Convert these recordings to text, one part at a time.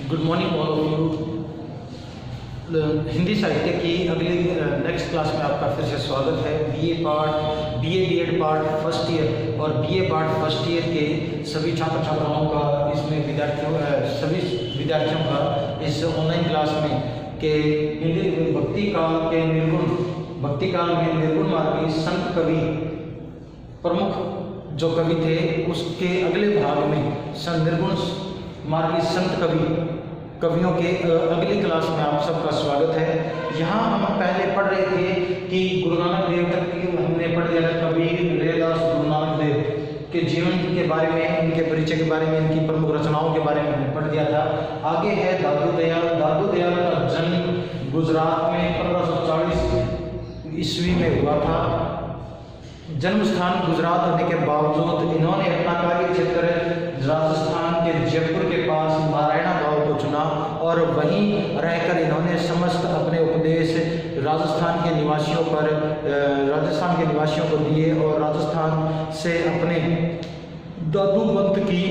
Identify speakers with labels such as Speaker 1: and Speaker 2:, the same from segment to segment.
Speaker 1: Good morning all of you. Hindi साहित्य की अगली नेक्स्ट क्लास में आपका फिर से स्वागत है। BA B Ed part first year और बीए पार्ट फर्स्ट ईयर के सभी छात्र छात्राओं का सभी विद्यार्थियों का इस ऑनलाइन क्लास में के भक्ति काल में निर्गुण मार्गी संत कवि प्रमुख जो कवि थे उसके अगले भाग में निर्गुण मार्गी संत कवियों के अगली क्लास में आप सबका स्वागत है। यहाँ हम पहले पढ़ रहे थे कि गुरु नानक देव तक की हमने पढ़ दिया था। कबीर, रैदास, गुरु नानक देव के जीवन के बारे में, इनके परिचय के बारे में, इनकी प्रमुख रचनाओं के बारे में हमने पढ़ दिया था। आगे है दादू दयाल का जन्म गुजरात में 1540 ईस्वी में हुआ था। जन्म स्थान गुजरात होने के बावजूद इन्होंने अपना कार्य क्षेत्र राजस्थान के जयपुर के पास नारायणा गांव को चुना और वहीं रहकर इन्होंने समस्त अपने उपदेश राजस्थान के निवासियों को दिए और राजस्थान से अपने दादू पंथ की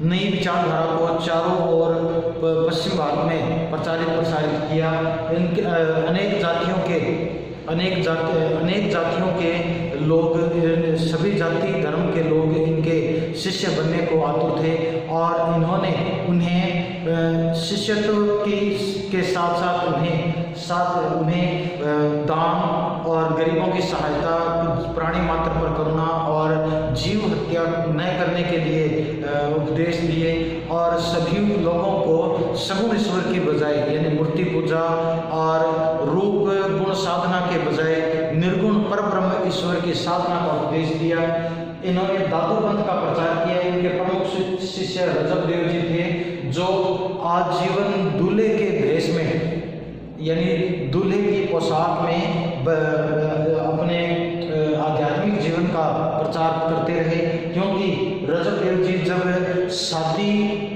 Speaker 1: नई विचारधारा को चारों ओर पश्चिम भारत में प्रसारित किया। इनके अनेक जातियों के लोग, सभी जाति धर्म के लोग इनके शिष्य बनने को आतुर थे और इन्होंने उन्हें शिष्यत्व के साथ साथ उन्हें दान और गरीबों की सहायता, प्राणी मात्र पर करुणा और जीव हत्या न करने के लिए उपदेश दिए और सभी लोगों को सगुण ईश्वर की बजाय यानी मूर्ति पूजा और रूप गुण साधना के बजाय निर्गुण परब्रह्म ईश्वर की साधना का उपदेश दिया। इन्होंने दादू पंथ का प्रचार किया। इनके प्रमुख शिष्य रजब देव जी थे जो आजीवन दूल्हे के भेष में यानी दूल्हे की पोशाक में अपने आध्यात्मिक जीवन का प्रचार करते रहे, क्योंकि रजब देव जी जब शादी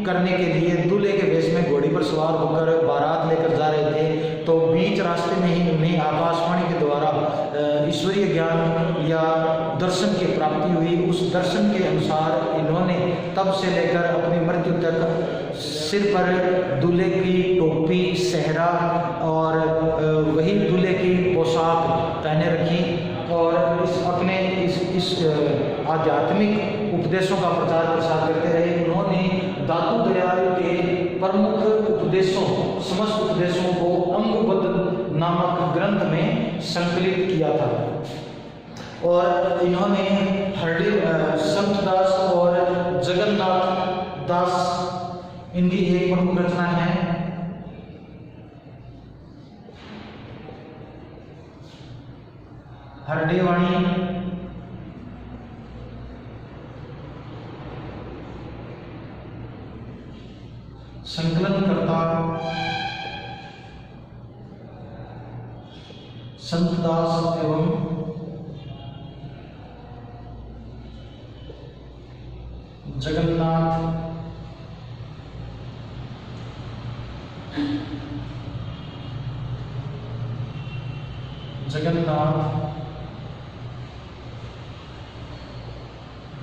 Speaker 1: करने के लिए दूल्हे के वेश में घोड़ी पर सवार होकर बारात लेकर जा रहे थे तो बीच रास्ते में ही उन्हें आकाशवाणी के द्वारा ईश्वरीय ज्ञान या दर्शन की प्राप्ति हुई। उस दर्शन के अनुसार इन्होंने तब से लेकर अपनी मृत्यु तक सिर पर दूल्हे की टोपी, सेहरा और वही दूल्हे की पोशाक पहने रखी और इस आध्यात्मिक उपदेशों का प्रचार प्रसार करते रहे। उन्होंने दादू दयाल के प्रमुख समस्त उपदेशों को अंगबद्ध नामक ग्रंथ में संकलित किया था और इन्होंने संतदास और जगन्नाथ दास इनकी एक प्रमुख रचना है। हरडेवाणी, संकलनकर्ता संतदास एवं जगन्नाथ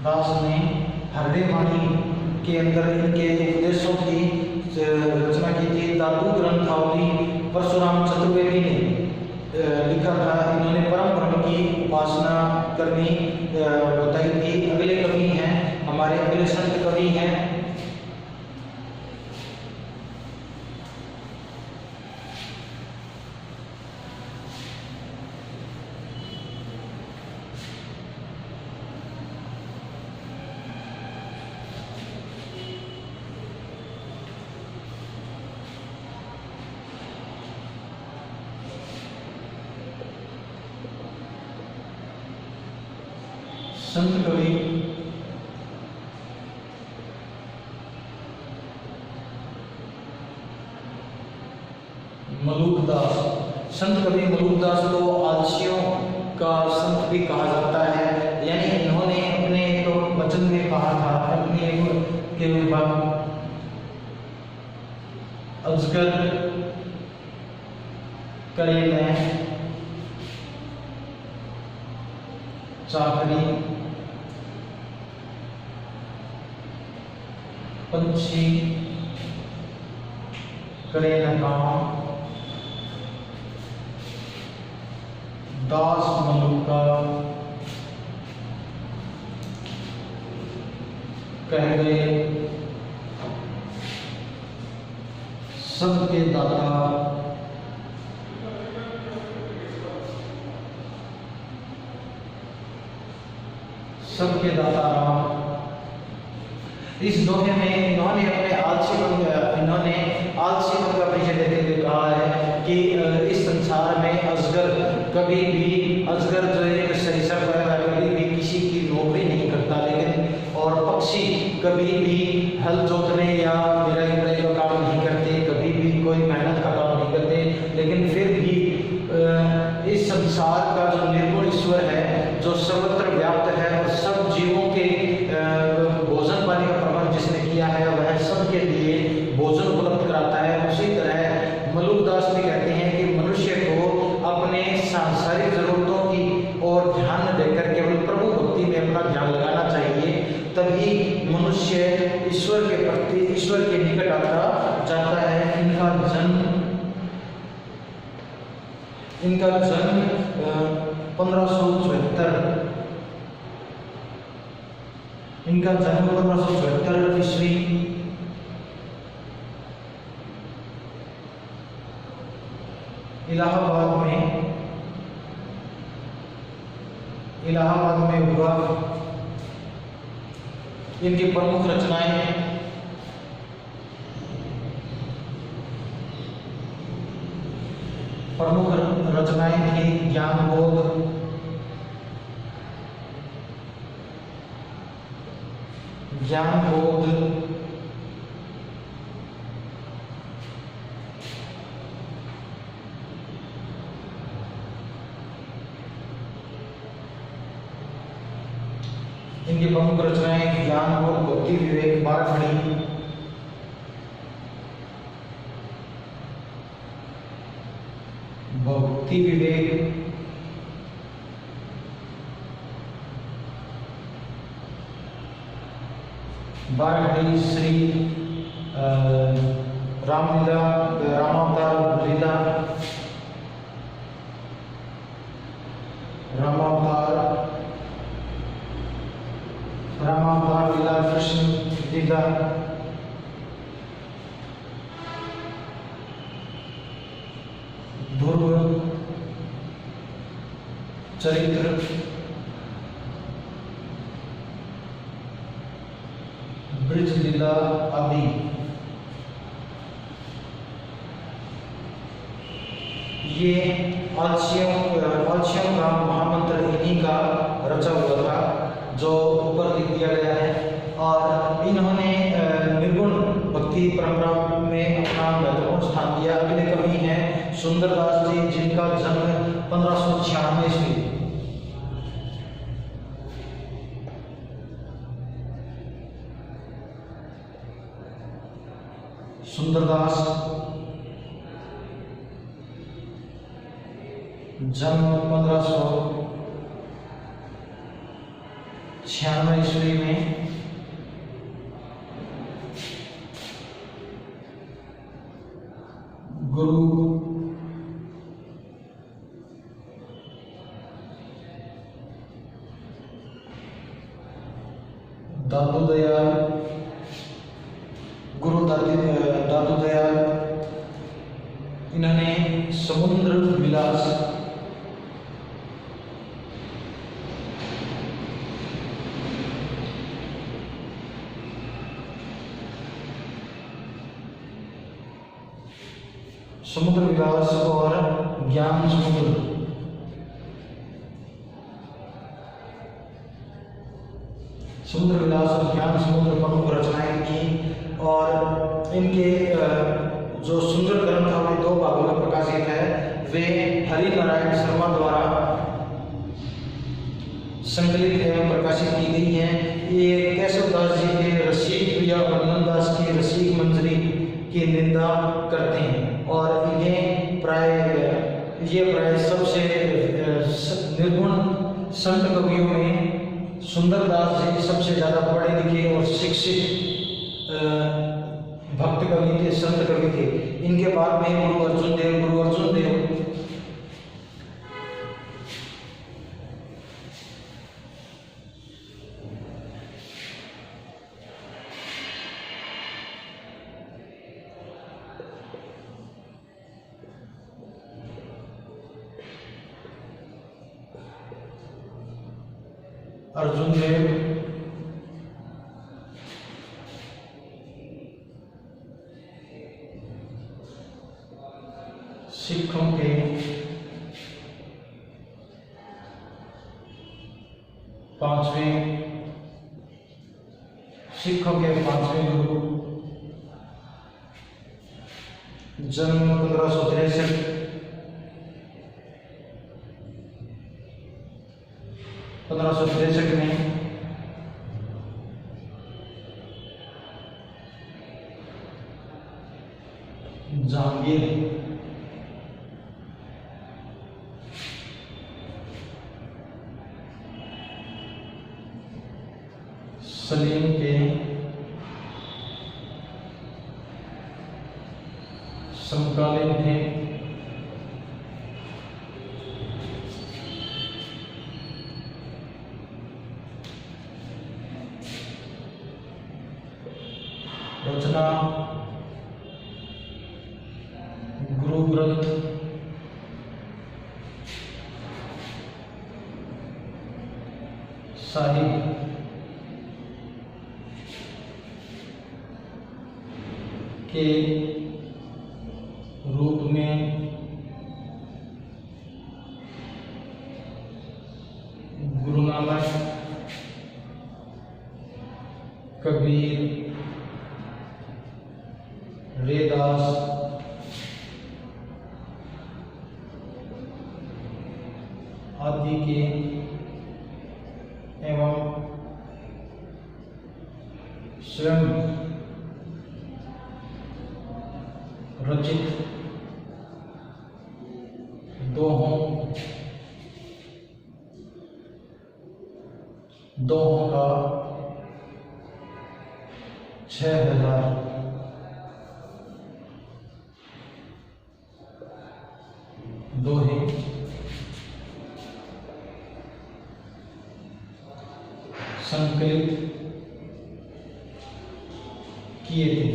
Speaker 1: दास ने हरडेवाणी के अंदर इनके उपदेशों की रचना की थी। दादू ग्रंथावली परशुराम चतुर्वेदी ने लिखा था। इन्होंने परम ब्रह्म की उपासना करनी बताई थी। अगले कवि हैं हमारे अगले संत कवि हैं संत कवि मलूकदास। संत कवि मलूकदास को आलसियों का संत भी कहा जाता है, यानी इन्होंने अपने एक वचन में कहा था अपने के अजगर करे में चाकरी पंछी करे न काम दास मलुका कह गए सबके दाता सबके दाता राम। इस दोहे में इन्होंने आलसीपन का परिचय देते हुए कहा है कि इस संसार में अजगर जो एक सरीसृप है कभी भी किसी की नौकरी नहीं करता, लेकिन और पक्षी कभी भी हल जोतने या निराई का काम नहीं करते, कभी भी कोई मेहनत का काम नहीं करते, लेकिन फिर भी इस संसार का जो निर्गुण ईश्वर है, जो सर्वत्र व्याप्त है और सब जीवों के भोजन पानी का प्रबंध जिसने किया है वह सबके लिए भोजन उपलब्ध कराता है। उसी तरह मलुकदास भी कहते हैं कि मनुष्य को अपने सांसारिक जरूरतों की ओर ध्यान न देकर केवल प्रभु भक्ति में अपना ध्यान लगाना चाहिए, तभी मनुष्य ईश्वर के प्रति ईश्वर के निकट आता जाता है। इनका जन्म 1574 ईस्वी इलाहाबाद में हुआ। इनकी प्रमुख रचनाएं थी ज्ञानबोध, इनकी प्रमुख रचनाएं ज्ञानबोध, भक्ति विवेक, बारखड़ी, भक्ति विवेक, बारखड़ी, श्री रामलीला, रामावतार लीला, रामावतार लीला, कृष्ण लीला, ध्रुव चरित्र, ब्रज लीला आदि। ये आलसियों का महामंत्र इन्हीं का रचा हुआ था जो ऊपर लिख दिया गया है, और इन्होंने निर्गुण भक्ति परंपरा में अपना महत्वपूर्ण स्थान दिया। अगले कवि हैं सुंदरदास जी, जिनका जन्म 1596 ईस्वी। सुंदरदास जन्म 1596 ईस्वी में गुरु दादू दयाल इन्होंने समुद्र विलास और ज्ञान समुद्र विलास और ज्ञान समुद्र प्रमुख रचनाएं की, और इनके जो सुंदर ग्रंथ था वे 2 भागों में प्रकाशित है। वे हरि नारायण शर्मा द्वारा संकलित एवं प्रकाशित की गई हैं। ये केशवदास जी के रसिक या नंददास की रसिक मंजरी की निंदा करते हैं, और इन्हें प्राय सबसे निर्गुण संत कवियों में सुंदरदास जी सबसे ज़्यादा पढ़े लिखे और शिक्षित भक्त कवि थे, संत कवि थे। इनके बाद में गुरु अर्जुन देव सिखों के पांचवें गुरु, जन्म 1563 में जहांगीर सलीम के समकालीन थे। रचना गुरु ग्रंथ साहिब के रूप में गुरु नानक, कबीर, रैदास आदि के एवं स्वयं रचित दोहों का 6000 दोहे संकलित किए थे।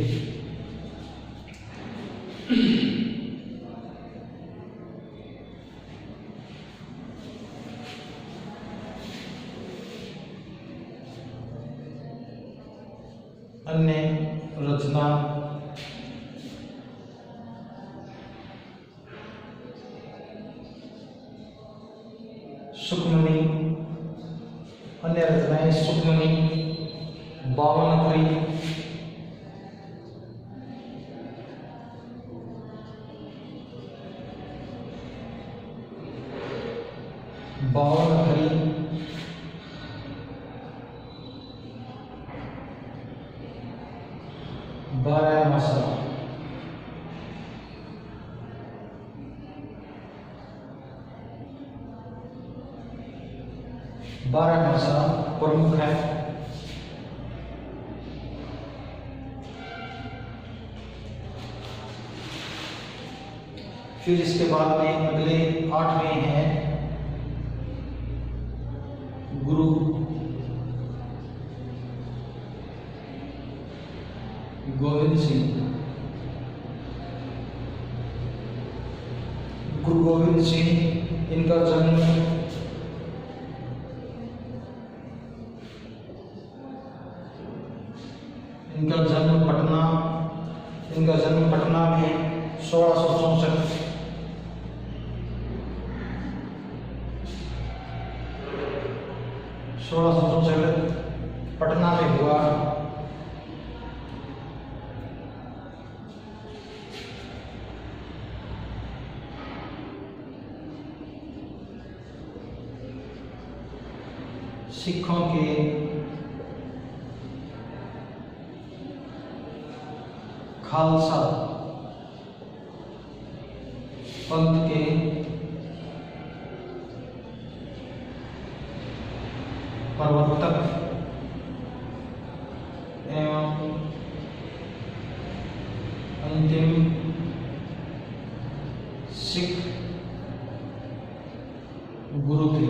Speaker 1: अन्य रचना सुखमणि, अन्य रचनाएं सुखमणि, 52 बारहमासा, प्रमुख है। फिर इसके बाद में अगले 8वें हैं गुरु गोविंद सिंह। गुरु गोविंद सिंह, इनका जन्म पटना में 1664 पटना में हुआ। सिखों के खालसा पंथ के प्रवर्तक एवं अंतिम सिख गुरु थे।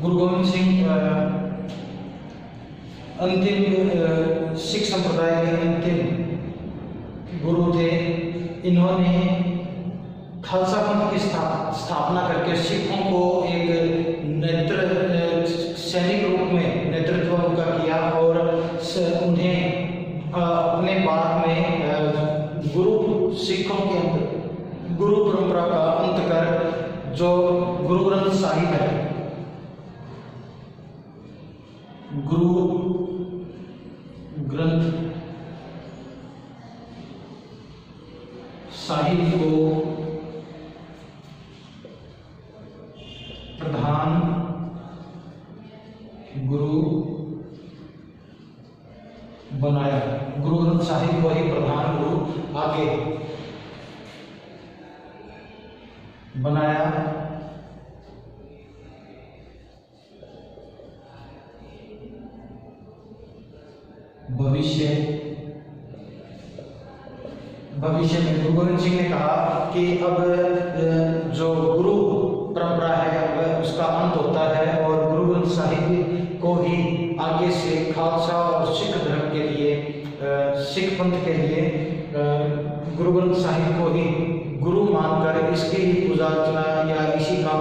Speaker 1: गुरु गोविंद सिंह अंतिम सिख संप्रदाय के अंतिम गुरु थे। इन्होंने खालसा पंथ की स्थापना करके सिखों को एक सैनिक रूप में नेतृत्व उनका किया और उन्हें अपने बाद में गुरु सिखों के गुरु परंपरा का अंत कर जो गुरु ग्रंथ साहिब है, गुरु ग्रंथ साहिब को प्रधान गुरु बनाया। गुरु ग्रंथ साहिब को ही प्रधान गुरु आगे बनाया। भविष्य में गुरु गोविंद सिंह ने कहा कि अब जो गुरु परंपरा है वह उसका अंत होता है और गुरु ग्रंथ साहिब को ही आगे से खालसा और सिख धर्म के लिए, सिख पंथ के लिए गुरु ग्रंथ साहिब को ही गुरु मानकर इसकी ही पूजा अर्चना या इसी का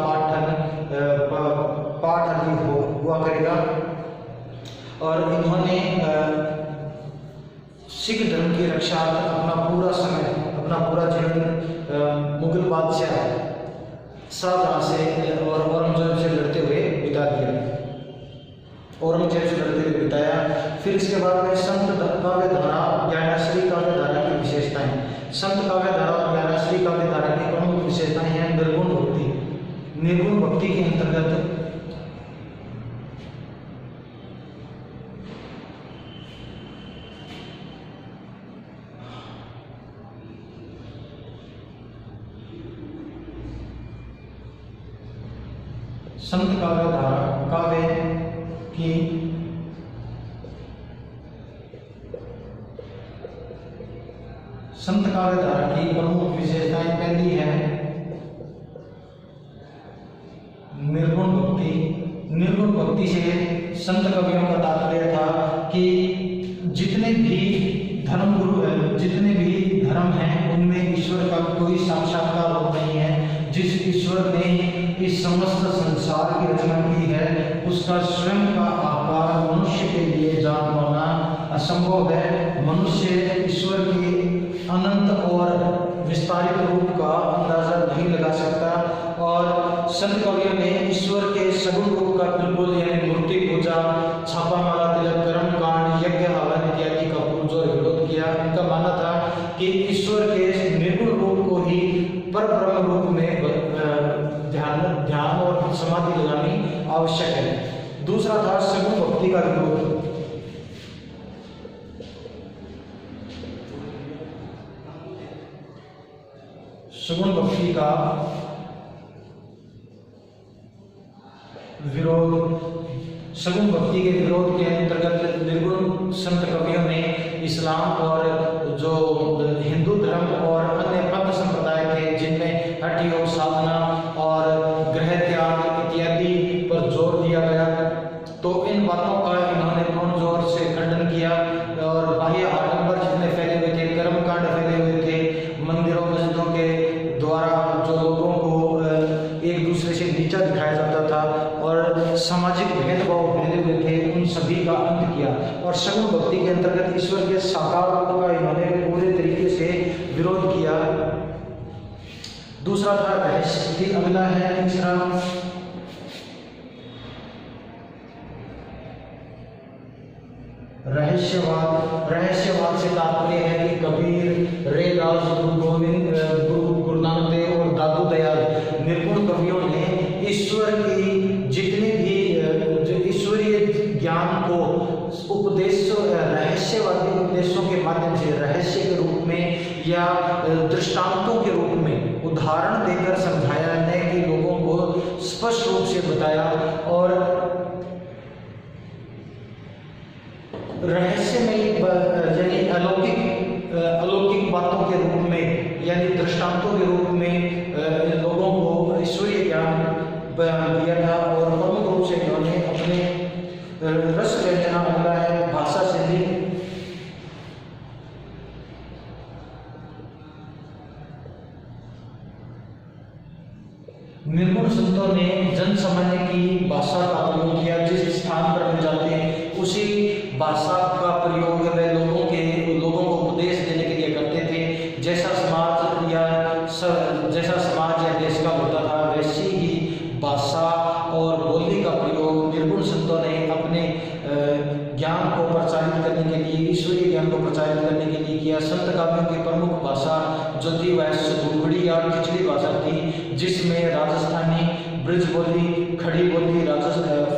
Speaker 1: पाठ आदि हुआ करेगा। और इन्होंने सिख धर्म की रक्षा अपना पूरा समय, अपना पूरा जीवन मुगल बादशाह शाहजहां से और औरंगजेब से लड़ते हुए बिता दिया, औरंगजेब से लड़ते हुए बिताया। फिर इसके बाद में संत काव्य धारा, ज्ञानाश्री काव्य धारा की विशेषताएं। संत काव्य धारा और ज्ञानाश्री काव्य धारा की प्रमुख विशेषताएं हैं निर्गुण भक्ति। निर्गुण भक्ति के अंतर्गत संत काव्य धारा, काव्य की संत काव्य धारा की प्रमुख विशेषताएं पहली है निर्गुण भक्ति। निर्गुण भक्ति से संत कवियों का तात्पर्य था कि जितने भी धर्म गुरु, जितने भी धर्म हैं उनमें ईश्वर का कोई साक्षात्कार रूप नहीं है। जिस ईश्वर ने इस समस्त संसार की रचना की है उसका स्वयं का आकार मनुष्य के लिए जान पाना असंभव है। मनुष्य ईश्वर के अनंत और विस्तारित रूप का अंदाजा नहीं लगा सकता। और संत कवियों ने ईश्वर के सगुण रूप का बिल्कुल यानी मूर्ति पूजा, छापामाला, तिलक, कर्म कांड, यज्ञ, हवन इत्यादि का पूजो विरोध किया। इनका मानना था कि ईश्वर के निर्गुण रूप को ही पर ब्रह्म रूप में ध्यान और समाधि लगानी आवश्यक है। दूसरा था सगुण भक्ति का विरोध। सगुण भक्ति का विरोध, सगुण भक्ति के विरोध के अंतर्गत निर्गुण संत कवियों ने इस्लाम और जो हिंदू धर्म और अन्य पंथ संप्रदाय थे जिनमें हठ योग, साधना और ग्रह त्याग इत्यादि पर जोर दिया गया, तो इन बातों का इन्होंने पूर्ण जोर से खंडन किया। और बाह्य आडंबर जितने फैले हुए थे, कर्मकांड फैले हुए थे, मंदिरों मस्जिदों के द्वारा जो लोगों को एक दूसरे से नीचा दिखाया जाता था और सामाजिक भेदभाव फैले हुए थे, उन सभी का अंत किया। और सगुण भक्ति के अंतर्गत ईश्वर के साकार रूप का इन्होंने पूरे तरीके से विरोध किया। दूसरा था रहस्य। अगला है तीसरा रहस्यवाद। रहस्यवाद से तात्पर्य है कि कबीर, रैदास, गुरु नानक देव और दादू दयाल निर्गुण कवियों ने ईश्वर की जितने भी ईश्वरीय ज्ञान को उपदेशों, रहस्यवादी उपदेशों के माध्यम से रहस्य के रूप में या दृष्टांतों के रूप में उदाहरण देकर समझाया, नए कि लोगों को स्पष्ट रूप से बताया। और रहस्यमयी अलौकिक बातों के रूप में यानी दृष्टांतों के रूप में इन लोगों को ईश्वरीय ज्ञान बयान दिया था। और प्रमुख रूप से इन्होंने अपने रस व्यंजना अगला है भाषा शैली। निर्गुण संतों ने जन सामान्य की भाषा का प्रयोग किया। जिस स्थान पर वे जाते हैं उसी भाषा का प्रयोग वे लोगों को उपदेश देने के लिए करते थे। जैसा समाज या देश का होता था वैसी ही भाषा और बोली का प्रयोग निर्गुण संतों ने अपने ज्ञान को प्रचारित करने के लिए, ईश्वरीय ज्ञान को प्रचारित करने के लिए किया। संत काव्यों की प्रमुख भाषा जो थी वह सुगुड़ी या खिचड़ी भाषा थी, जिसमें राजस्थानी, ब्रज बोली, खड़ी बोली,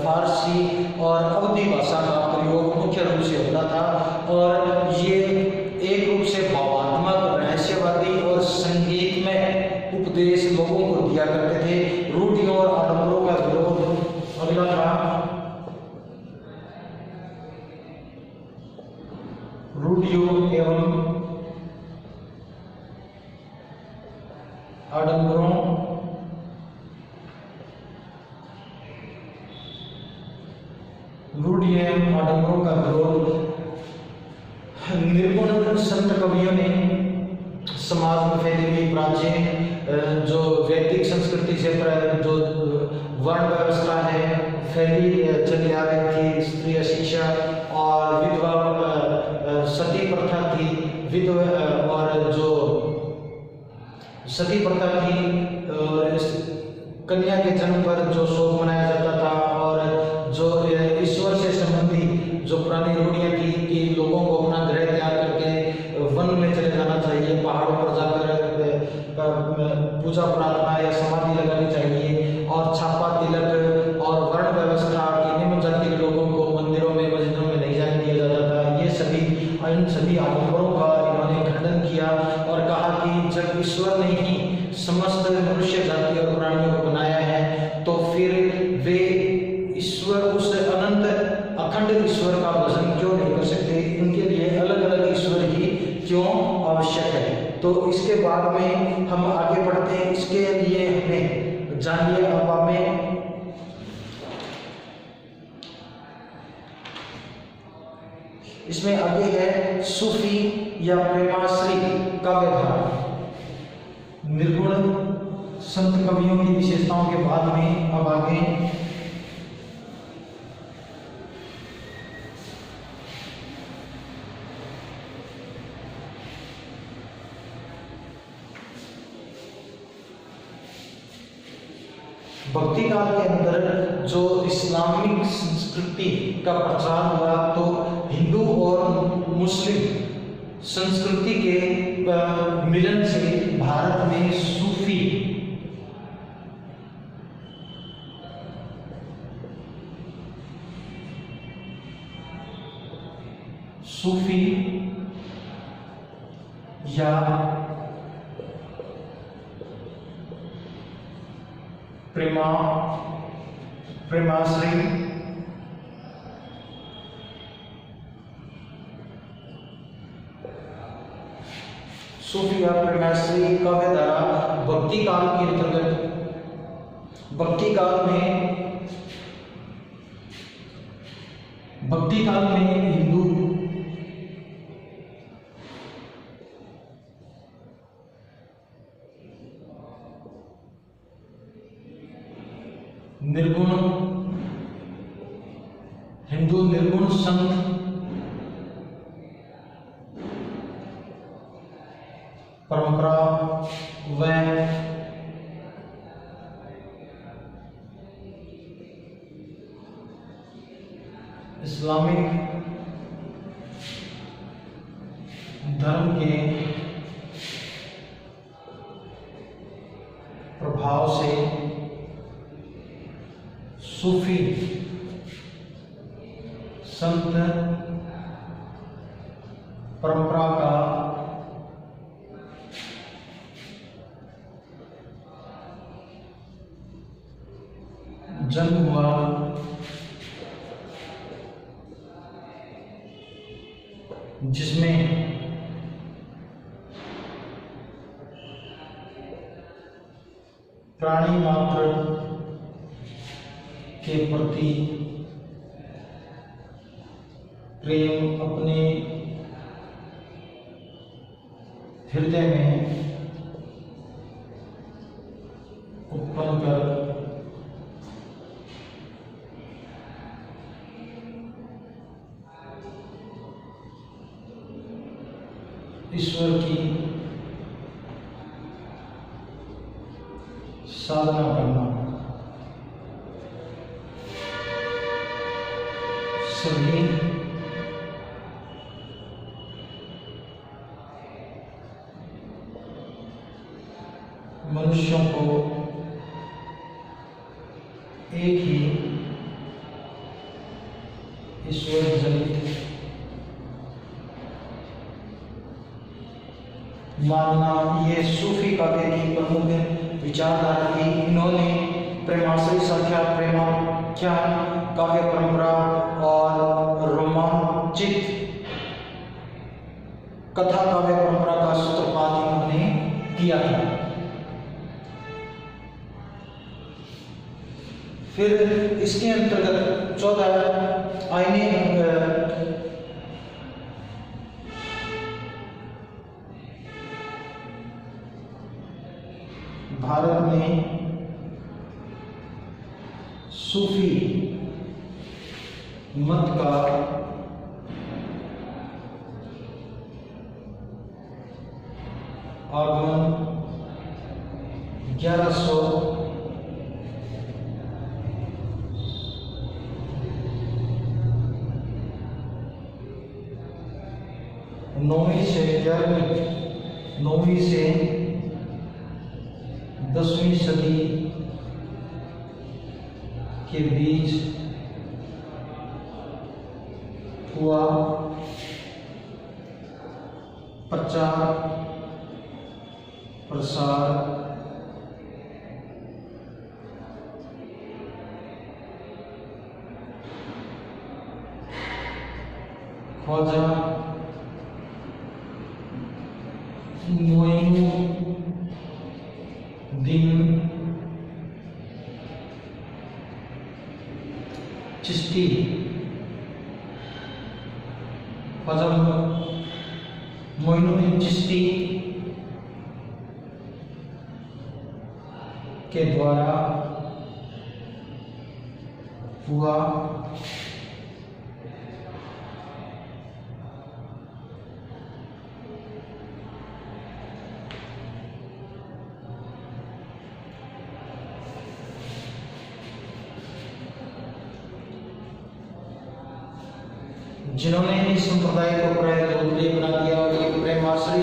Speaker 1: फारसी और अवधी भाषा का प्रयोग मुख्य रूप से होता था। और ये एक रूप से भावात्मक, रहस्यवादी और संगीत में उपदेश लोगों को दिया करते थे। रूढ़ियों और आडंबरों का विरोध अगला था। रूढ़ियों एवं आडंबरों का विरोध। निर्गुण संत कवियों ने समाज में फैली हुई प्राचीन जो वैदिक संस्कृति से जो वर्ण व्यवस्था है फैली चली आ रही थी, स्त्री शिक्षा और विधवा सती प्रथा थी, और जो सती प्रथा थी, कन्या के जन्म पर जो शोक मनाया जाता था, और जो ईश्वर से संबंधी जो पुरानी रूढ़ियाँ थी कि लोगों को अपना ग्रह त्याग करके वन में चले जाना चाहिए, पहाड़ों पर जाकर पूजा प्रार्थना या समाधि लगानी चाहिए, और छापा तिलक और वर्ण व्यवस्था की निम्न जाति के लोगों को मंदिरों में मस्जिदों में नहीं जाने दिया जाता था। ये इन सभी आडंबरों का इन्होंने खंडन किया और कहा कि जब ईश्वर ने ही समस्त मनुष्य जाति और प्राणियों को बनाया है तो फिर वे ईश्वर, उस अनंत अखंड ईश्वर का भजन क्यों नहीं कर सकते, इनके लिए अलग अलग ईश्वर ही क्यों आवश्यक है। तो इसके बाद में हम आगे बढ़ते हैं। इसके लिए हमें जानिए अब में इसमें आगे है सूफी या प्रेमाश्री काव्यधारा। निर्गुण संत कवियों की विशेषताओं के बाद में अब आगे भक्ति काल के अंदर जो इस्लामिक संस्कृति का प्रचार हुआ तो हिंदू और मुस्लिम संस्कृति के मिलन से भारत में सूफी या प्रेमाश्री सूफी या प्रेमाश्री काव्यधारा भक्ति काल के अंतर्गत भक्ति काल में हिंदू निर्गुण संत परंपरा व इस्लामिक धर्म के प्रभाव से सूफी संत परंपरा का जन्म हुआ। जिसमें प्राणी मात्र के प्रति प्रेम अपने हृदय में उत्पन्न कर ईश्वर की साधना करना सभी मनुष्यों को एक ही ईश्वर जनित मानना, ये सूफी काव्य की प्रमुख विचारधारा थी। इन्होंने प्रेमाश्रय संख्या, प्रेमाख्यान, काव्य परंपरा और रोमांचित कथा काव्य परंपरा का सूत्रपात इन्होंने किया था। फिर इसके अंतर्गत 14 आईने भारत में सूफी मत का आगमन 9वीं से 10वीं सदी के बीच हुआ। प्रचार प्रसार ख्वाजा मोइनुद्दीन चिश्ती, ख्वाजा मोइनुद्दीन चिश्ती के द्वारा हुआ। जिन्होंने इस संप्रदाय को प्राय लोकप्रिय बना दिया और ये प्रेमाश्रय